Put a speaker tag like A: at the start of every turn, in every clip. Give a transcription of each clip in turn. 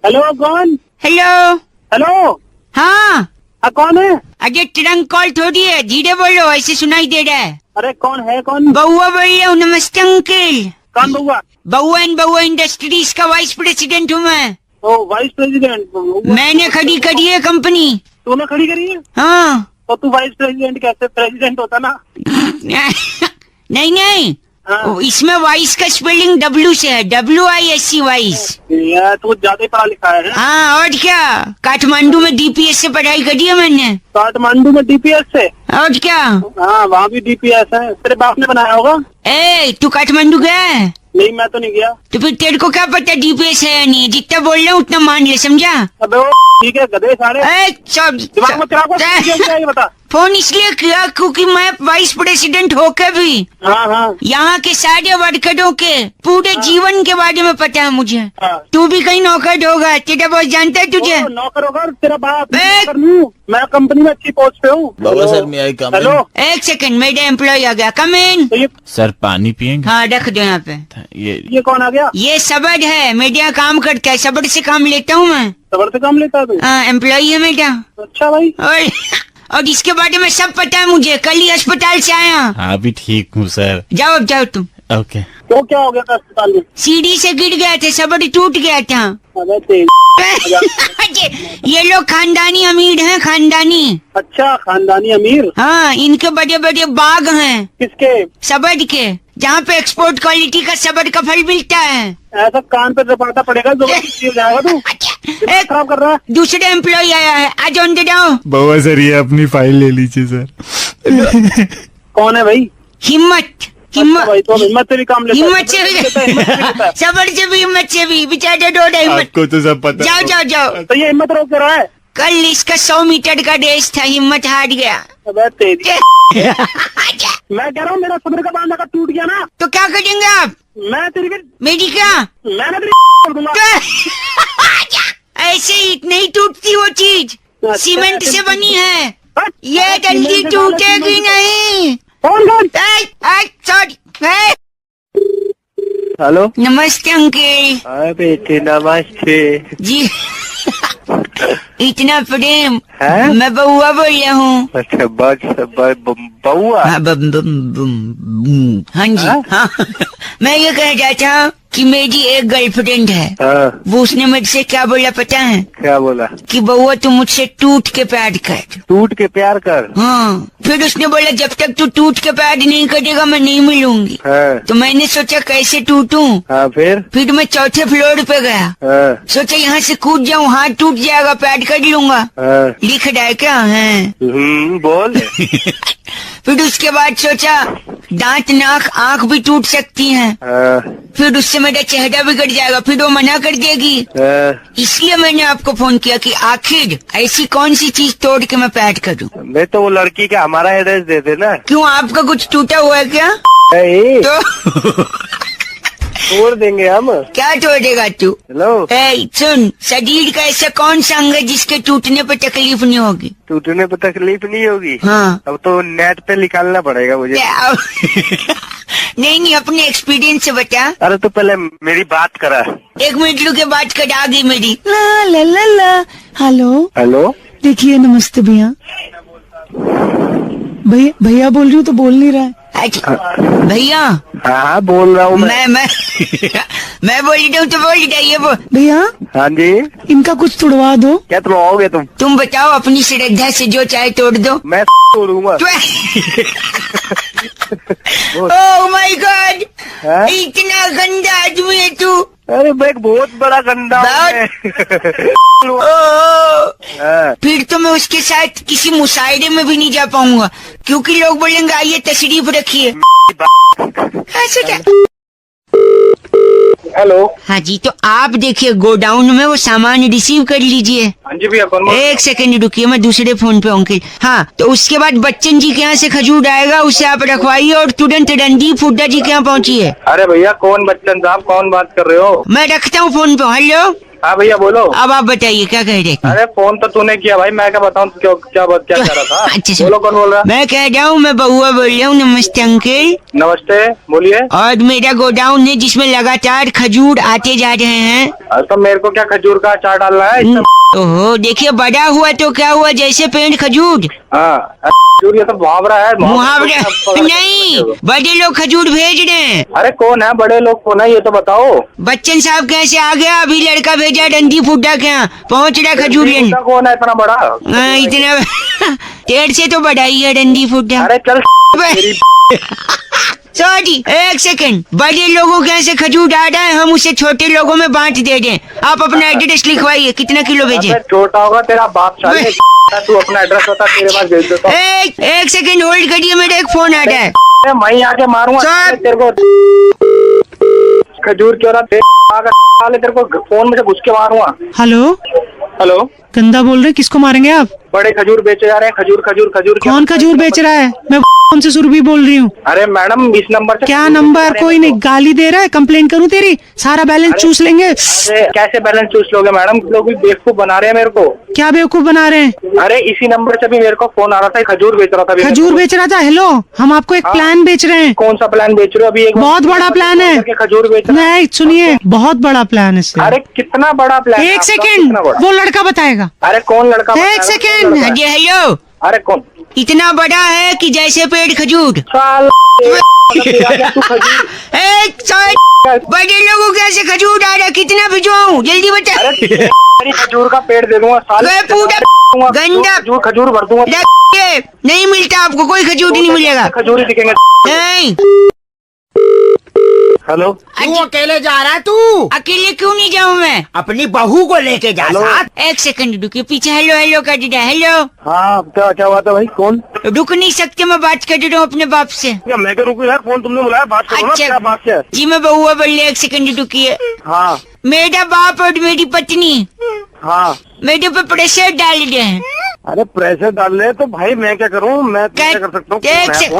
A: Hello कौन?
B: Hello.
A: Hello
B: हाँ
A: कौन है?
B: अरे ट्रंक कॉल थोड़ी है, धीरे बोलो, ऐसे सुनाई दे रहा है।
A: अरे कौन है कौन?
B: बउआ बोल रहा हूँ। नमस्ते अंकल।
A: कौन बउआ?
B: बउआ इंडस्ट्रीज का वाइस प्रेसिडेंट हूँ मैं।
A: ओ वाइस प्रेसिडेंट?
B: मैंने खड़ी करी है कंपनी।
A: तूने खड़ी करी है?
B: हाँ।
A: तो तू वाइस प्रेसिडेंट कैसे? प्रेसिडेंट होता ना।
B: नहीं
A: हाँ।
B: इसमें वाइस का स्पेलिंग W से है, WISC वाइस।
A: यार तू ज्यादा ही पढ़ा लिखा है।
B: हाँ और क्या, काठमांडू में DPS से पढ़ाई करी है मैंने।
A: काठमांडू में DPS से?
B: और क्या।
A: हाँ वहाँ भी DPS है। तेरे बाप ने बनाया होगा।
B: तू काठमांडू गया है?
A: नहीं मैं तो नहीं गया।
B: तो फिर तेरे को क्या पता DPS है या नहीं? जितना बोल रहा हूँ उतना मान ले, समझा?
A: अबे वो ठीक है गधे सारे। दिमाग में तेरा क्या ये बता।
B: फोन इसलिए किया क्योंकि मैं वाइस प्रेसिडेंट होकर भी
A: हाँ
B: यहाँ के सारे वर्करों के पूरे जीवन के बारे में पता है मुझे।
A: हाँ।
B: तू भी कहीं नौकर होगा, तेरा बॉस जानता है तुझे?
A: नौकर होगा तेरा बाप। नौकर नहीं हूँ मैं, कंपनी में अच्छी पोस्ट पे हूँ।
C: बाबा सर मैं आई कम।
A: हेलो
B: एक सेकंड, मेरा एम्प्लॉय आ गया। कम इन।
A: तो ये
C: सर पानी पियेंगे?
B: हाँ रख दो यहाँ पे।
A: ये कौन आ गया?
B: ये सबड़ है, मेरे यहाँ काम करता है, सबड़ से काम लेता हूँ मैं।
A: सबर से काम लेता है तू?
B: हाँ एम्प्लॉय है मेरा।
A: अच्छा भाई।
B: और इसके बारे में सब पता है मुझे, कल ही अस्पताल से आया।
C: हाँ भी ठीक हूँ सर।
B: जाओ अब जाओ तुम।
C: ओके।
A: तो क्या हो गया था अस्पताल में?
B: सीढ़ी से गिर गया था, सबड़ टूट गया था।
A: अबे तेज।
B: ये लोग खानदानी अमीर हैं, खानदानी।
A: अच्छा खानदानी अमीर।
B: हाँ इनके बड़े बड़े बाग हैं।
A: किसके?
B: सबड़ के, जहाँ पे एक्सपोर्ट क्वालिटी का सबड़ का फल मिलता है।
A: ऐसा कान पे रपाटा पड़ेगा हो जाएगा तू।
B: एक
A: खराब कर रहा है।
B: दूसरे एम्प्लॉय आया है, आज अंदर जाओ।
C: बाबा सर ये अपनी फाइल ले लीजिए सर।
A: कौन है भाई?
B: हिम्मत
A: अच्छा भाई तो हिम्मत से भी काम लेता है।
B: हिम्मत से भी, सबड़ से भी, हिम्मत से भी, बेचारे डोड है हिम्मत।
C: आपको तो सब पता।
B: जाओ जाओ जाओ।
A: तो ये हिम्मत रोक कर रहा है।
B: कल इसका 100 मीटर का रेस था, हिम्मत हार गया।
A: अबे तेज। मैं कह रहा हूँ मेरा सदर का बांधा का टूट गया ना,
B: तो क्या करेंगे आप?
A: मैं तेरी
B: मेरी क्या?
A: मैंने तेरी कर दूंगा।
B: ऐसे ही नहीं टूटती वो चीज,
A: अच्छा,
B: सीमेंट से बनी है,
A: हट।
B: ये जल्दी टूटेगी नहीं।
A: कौन कौन?
B: सॉरी।
A: हेलो
B: नमस्ते अंकल।
A: हाँ बेटे नमस्ते
B: जी इतना प्रेम
A: है?
B: मैं बउआ बोल रहा हूँ।
A: अच्छा बउआ?
B: हाँ हाँ जी हाँ। मैं ये कह रहा था कि मेरी एक गर्लफ्रेंड है।
A: हाँ।
B: वो उसने मेरे से क्या बोला पता है?
A: क्या बोला?
B: कि बउआ तू मुझसे टूट के प्यार कर।
A: टूट के प्यार कर?
B: हाँ। फिर उसने बोला जब तक तू टूट के प्यार नहीं करेगा मैं नहीं मिलूंगी।
A: हाँ।
B: तो मैंने सोचा कैसे टूटूं।
A: हाँ
B: फिर मैं चौथे फ्लोर पे गया।
A: हाँ।
B: सोचा यहाँ से कूद जाऊँ, हाथ टूट जाएगा, प्यार कर लूंगा।
A: हाँ।
B: लिख रहा है क्या है?
A: बोल।
B: फिर उसके बाद सोचा दांत नाक आंख भी टूट सकती हैं।
A: हाँ।
B: फिर उससे मेरा चेहरा बिगड़ जाएगा, फिर वो मना कर देगी।
A: हाँ।
B: इसलिए मैंने आपको फोन किया कि आखिर ऐसी कौन सी चीज तोड़ के मैं प्यार करूं।
A: मैं तो वो लड़की का हमारा एड्रेस दे देना।
B: क्यों, आपका कुछ टूटा हुआ है क्या? तो
A: तोड़ देंगे हम।
B: क्या तोड़ेगा तू?
A: हेलो
B: सुन, शरीर का ऐसा कौन सा अंग है जिसके टूटने पे तकलीफ नहीं होगी?
A: टूटने पे तकलीफ नहीं होगी?
B: हाँ।
A: अब तो नेट पे निकालना पड़ेगा मुझे।
B: नहीं अपने एक्सपीरियंस से बता।
A: अरे तो पहले मेरी बात करा।
B: 1 मिनट रुके, बात कर आ गई मेरी। ला ला ला ला। हेलो
A: हेलो
D: देखिए नमस्ते भैया। भैया बोल रही हूँ तो बोल नहीं रहा है।
B: भैया।
A: हाँ बोल रहा हूँ
B: मैं मैं बोल रही हूँ तो बोल जाइए वो।
D: भैया
A: हाँ जी।
D: इनका कुछ तुड़वा दो।
A: क्या तोड़वाओगे
B: तुम बताओ, अपनी श्रद्धा से जो चाहे तोड़ दो।
A: मैं तोड़ूंगा।
B: ओह माय गॉड, इतना गंदा आदमी है तू।
A: अरे मैं बहुत बड़ा गंदा हूँ।
B: फिर तो मैं उसके साथ किसी मुशायरे में भी नहीं जा पाऊंगा, क्योंकि लोग बोलेंगे आइए तशरीफ रखिए। ऐसे क्या?
A: हेलो।
B: हाँ जी, तो आप देखिए गोडाउन में वो सामान रिसीव कर लीजिए।
A: हाँ जी भैया।
B: 1 सेकंड रुकिए, मैं दूसरे फोन पे अंकल। हाँ, तो उसके बाद बच्चन जी के यहाँ से खजूर आएगा, उसे आप रखवाइए और तुरंत रणदीप हुड्डा जी के यहाँ पहुँचिए।
A: अरे भैया कौन बच्चन साहब, कौन बात कर रहे हो?
B: मैं रखता हूँ फोन पे। हेलो
A: हाँ भैया बोलो।
B: अब आप बताइए क्या कह रहे थे?
A: अरे फोन तो तूने किया भाई, मैं क्या बताऊँ क्या क्या कह रहा था।
B: अच्छा
A: बोलो कौन बोल रहा है?
B: मैं कह रहा हूँ, मैं बहुआ बोल रहा हूँ। नमस्ते अंकल।
A: नमस्ते, बोलिए।
B: और मेरा गोडाउन है जिसमें लगातार खजूर आते जा रहे हैं।
A: तो मेरे को क्या खजूर का अचार डालना है?
B: ओहो, देखिए बड़ा हुआ तो क्या हुआ, जैसे पेड़ खजूर।
A: हाँ खजूर, ये तो मुहावरा है।
B: मुहावरा नहीं, बड़े लोग खजूर भेज रहे हैं।
A: अरे कौन है बड़े लोग, कौन है ये तो बताओ।
B: बच्चन साहब कैसे आ गया? अभी लड़का भेजा रंडी फुड्डा के यहाँ, पहुँच रहा खजूर लेने।
A: कौन है इतना बड़ा?
B: इतना पेड़ से तो बड़ा ही है रंडी फुड्डा।
A: अरे चल
B: सॉरी, एक सेकंड। बड़े लोगों के यहाँ से खजूर आ रहा है, हम उसे छोटे लोगों में बांट दे रहे हैं। आप अपना एड्रेस लिखवाइए, कितना किलो भेजे?
A: छोटा होगा तेरा बाप साले। तू अपना एड्रेस बता, तेरे पास भेज देता हूँ।
B: एक सेकंड होल्ड करिए, मेरा एक फोन आ रहा है।
A: मैं आके मारूंगा तेरे को। खजूर क्यों रहा तेरे को फोन में से घुस के मारूंगा।
D: हेलो,
A: हेलो,
D: गंदा बोल रहे, किसको मारेंगे आप?
A: बड़े खजूर बेचे जा रहे हैं। खजूर खजूर खजूर।
D: कौन खजूर बेच रहा है? मैं कौन से सुरभि बोल रही हूँ।
A: अरे मैडम, इस नंबर से
D: क्या नंबर? कोई नहीं, गाली दे रहा है, कंप्लेंट करूँ तेरी? सारा बैलेंस चूस लेंगे।
A: अरे कैसे बैलेंस चूस लोगे मैडम? लोग भी बेवकूफ बना रहे हैं मेरे को।
D: क्या बेवकूफ बना रहे हैं?
A: अरे इसी नंबर से भी मेरे को फोन आ रहा था, खजूर बेच रहा था।
D: खजूर बेच रहा था? हेलो, हम आपको एक प्लान बेच रहे हैं।
A: कौन सा प्लान बेच रहे हो? अभी एक
D: बहुत बड़ा प्लान है।
A: खजूर बेच रहा है।
D: नहीं सुनिए, बहुत बड़ा प्लान है इससे।
A: अरे कितना बड़ा प्लान?
D: एक सेकेंड, वो लड़का बताएगा।
A: अरे कौन लड़का?
D: एक सेकेंड।
B: हेलो,
A: अरे कौन?
B: इतना बड़ा है कि जैसे पेड़ खजूर।
A: साल तू खजूर।
B: बड़े लोगों के ऐसे खजूर आ रहा, कितना भिजवाऊं? जल्दी बता।
A: अरे खजूर का पेड़ दे दूंगा साले।
B: पूरा गंदा
A: खजूर भर दूंगा।
B: नहीं मिलता आपको, कोई खजूर नहीं मिलेगा।
A: खजूर ही दिखेंगे।
B: नहीं।
A: हेलो,
E: तू अकेले जा रहा है? तू
B: अकेले क्यों नहीं जाऊँ मैं?
E: अपनी बहू को लेके जा साथ।
B: एक सेकंड रुकिए, पीछे हेलो हेलो कर दिया। हेलो,
A: हाँ क्या क्या बात है भाई? कौन?
B: रुक नहीं सकते, मैं बात कर रहा हूँ अपने बाप से।
A: क्या मैं क्या रुकू यार? फोन तुमने बुलाया, बात करो ना। क्या बात है?
B: जी मैं बहुआ बोल रही, एक सेकंड रुकिए।
A: हाँ
B: मेरा बाप और मेरी पत्नी
A: हाँ।
B: मेरे पे प्रेशर डाल रहे हैं।
A: अरे प्रेशर डाल रहे तो भाई मैं क्या करूँ? मैं क्या कर सकता हूँ?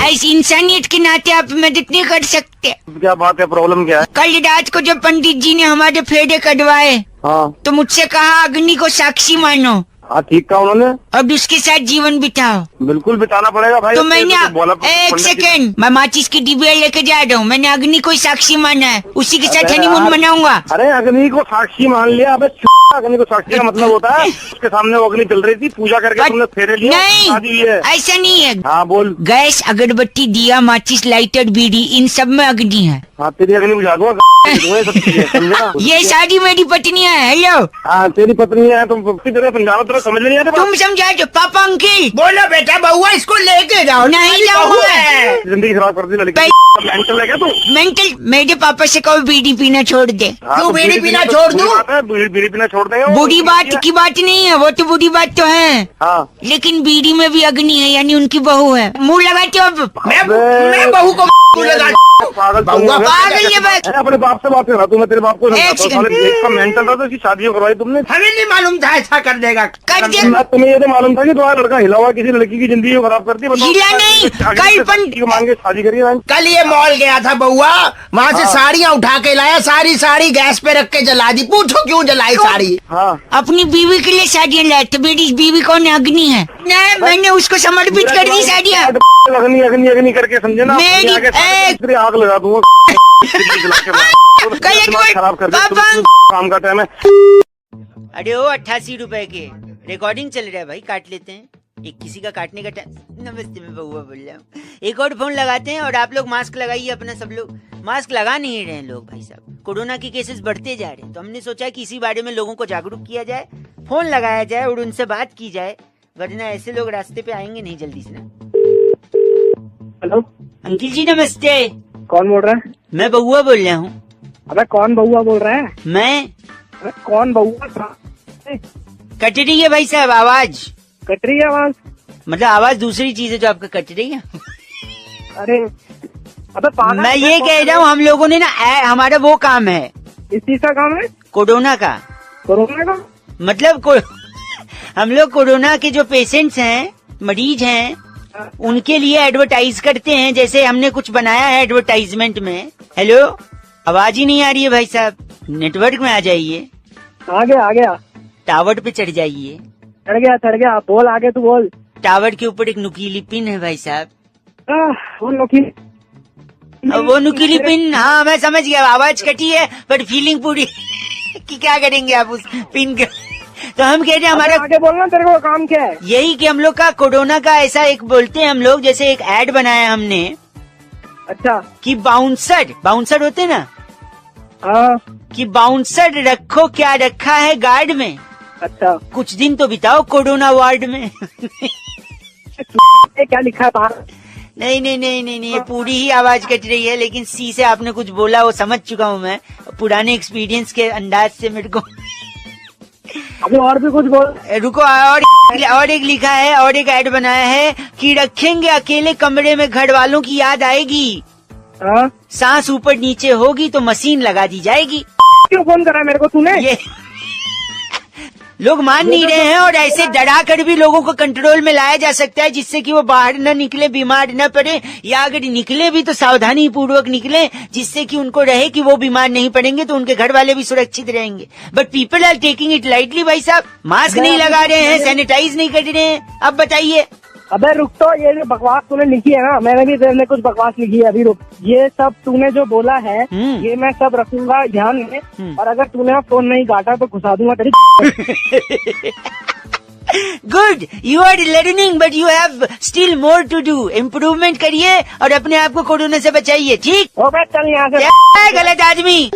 B: ऐसी इंसानियत के नाते आप मदद नहीं कर सकते?
A: क्या बात है? प्रॉब्लम क्या है?
B: कल रात को जब पंडित जी ने हमारे फेरे कटवाए
A: हाँ
B: तो मुझसे कहा अग्नि को साक्षी मानो
A: हाँ, ठीक कहा उन्होंने।
B: और उसके साथ जीवन बिताओ।
A: बिल्कुल बिताना पड़ेगा भाई।
B: तो मैंने एक सेकंड, मैं माचिस की डिबिया लेके जा रहा हूँ। मैंने अग्नि को साक्षी माना है, उसी के साथ हनीमून मनाऊंगा।
A: अरे अग्नि को साक्षी मान लिया? अबे अग्नि को साक्षी का मतलब होता है उसके सामने वो अग्नि चल रही थी, पूजा करके तुमने फेरे लिया, शादी हुई है।
B: ऐसा नहीं है।
A: हाँ बोल।
B: गैस, अगरबत्ती, दिया, माचिस, लाइटर, बीड़ी, इन सब में अग्नि है।
A: हाँ तेरी अग्नि बुझा दूंगा।
B: ये सारी मेरी पत्नी है। हेलो,
A: हाँ तेरी पत्नी है। तुम समझाओ, तेरा समझ नहीं आता।
B: तुम समझा दो। पापा अंकिल
E: बोलो बेटा, बहुआ इसको लेके जाओ।
B: नहीं जाऊंगा।
A: जिंदगी खराब कर दी लड़की। मेंटल है क्या तू?
B: मेंटल? मेरे पापा से कहो बीड़ी पीना छोड़ दे।
E: तू बीड़ी पीना छोड़ दूं?
A: बीड़ी पीना छोड़ देंगे।
B: बुरी बात की बात नहीं है, वो तो बुरी बात तो है।
A: हाँ
B: लेकिन बीड़ी में भी अग्नि है, यानी उनकी बहू है। मुंह लगाते हो अब?
E: मैं बहू को लगा
A: पागल
B: पागल ये बात।
A: अपने बाप से बात कर रहा तू। मैं तेरे बाप को
B: एक सेकंड।
A: मेंटल था तो इसकी शादी करवाई तुमने।
E: हमें नहीं मालूम था ऐसा कर देगा।
B: कर दे।
A: तुम्हें ये तो मालूम था कि तुम्हारा लड़का हिला हुआ किसी लड़की की जिंदगी को खराब करती है।
B: हिला नहीं, कल
A: मांग के शादी करिए।
E: कल ये मॉल गया था बहुआ, वहाँ से साड़ियाँ उठा के लाया, साड़ी गैस पे रख के जला दी। पूछो क्यों जलाई साड़ी?
A: हाँ
B: अपनी बीवी के लिए साड़ियाँ लाए थे। मेरी बीवी कौन है? अग्नि है। नहीं, मैंने उसको समर्पित कर दी साड़ियाँ।
A: अग्नि अग्नि अग्नि करके समझे ना?
B: मेरी
A: आग लगा दूंगा। खराब कर काम का टाइम है।
B: अरे ओ 88 रुपए के रिकॉर्डिंग चल रहा है भाई, काट लेते हैं। एक किसी का काटने का टाइम। नमस्ते, मैं बहुआ बोल रहा हूँ। एक और फोन लगाते हैं और आप लोग मास्क लगाइए अपना। सब लोग मास्क लगा नहीं रहे हैं लोग भाई साहब। कोरोना के केसेस बढ़ते जा रहे हैं, तो हमने सोचा कि इसी बारे में लोगों को जागरूक किया जाए, फोन लगाया जाए और उनसे बात की जाए, वरना ऐसे लोग रास्ते पे आएंगे नहीं जल्दी से ना।
A: हेलो
B: अंकिल जी नमस्ते।
A: कौन बोल रहा है?
B: मैं बहुआ बोल रहा हूँ।
A: अबे कौन बउआ बोल रहा है?
B: मैं।
A: अरे कौन बउआ?
B: कट रही है भाई साहब आवाज।
A: कट रही है आवाज?
B: मतलब आवाज दूसरी चीज है जो आपका कट रही है।
A: अरे अबे पागल,
B: मैं ये कह रहा हूँ, हम लोगों ने ना हमारा वो काम है।
A: इस चीज का काम है?
B: कोरोना का।
A: कोरोना का
B: मतलब हम लोग कोरोना के जो पेशेंट्स हैं, मरीज हैं, उनके लिए एडवर्टाइज करते हैं। जैसे हमने कुछ बनाया है एडवर्टाइजमेंट में। हेलो, आवाज ही नहीं आ रही है भाई साहब, नेटवर्क में आ जाइए।
F: आ गया
B: टावर पे चढ़ जाइए।
F: चढ़ गया बोल आगे तू बोल।
B: टावर के ऊपर एक नुकीली पिन है भाई साहब।
F: वो नुकीली
B: वो नुकीली पिन, हाँ मैं समझ गया, आवाज कटी है बट फीलिंग पूरी कि क्या करेंगे आप उस पिन के। तो हम कह रहे हैं हमारा
F: आगे बोलना, तेरे को काम क्या है?
B: यही कि हम लोग का कोरोना का ऐसा एक बोलते हैं हम लोग, जैसे एक एड बनाया हमने।
F: अच्छा
B: कि बाउंसर होते ना,
F: हाँ
B: कि बाउंसर रखो, क्या रखा है गार्ड में।
F: अच्छा
B: कुछ दिन तो बिताओ कोरोना वार्ड में।
F: क्या लिखा है बाहर?
B: नहीं, ये पूरी ही आवाज कट रही है, लेकिन सी से आपने कुछ बोला वो समझ चुका हूँ मैं, पुराने एक्सपीरियंस के अंदाज से मेरे को।
F: अभी और भी कुछ बोल।
B: रुको, और एक लिखा है, और एक ऐड बनाया है कि रखेंगे अकेले कमरे में घर वालों की याद आएगी,
F: हाँ
B: सांस ऊपर नीचे होगी तो मशीन लगा दी जाएगी।
F: क्यों फोन करा मेरे को तूने?
B: ये लोग मान नहीं रहे हैं, और ऐसे डरा कर भी लोगों को कंट्रोल में लाया जा सकता है, जिससे कि वो बाहर न निकले, बीमार न पड़े, या अगर निकले भी तो सावधानी पूर्वक निकले, जिससे कि उनको रहे कि वो बीमार नहीं पड़ेंगे तो उनके घर वाले भी सुरक्षित रहेंगे। But people are taking it lightly भाई साहब, मास्क नहीं लगा रहे हैं, सैनिटाइज नहीं कर रहे हैं। अब बताइए।
F: अबे रुक तो, ये जो बकवास तूने लिखी है ना, मैंने भी तेरे में कुछ बकवास लिखी है, अभी रुक। ये सब तूने जो बोला है ये मैं सब रखूंगा ध्यान में, और अगर तूने फोन नहीं काटा तो घुसा दूंगा तेरी।
B: Good, you are learning but you have still more to do. Improvement करिए और अपने आप को कोरोना से बचाइए, ठीक?
F: चल यहाँ से।
B: गलत आदमी।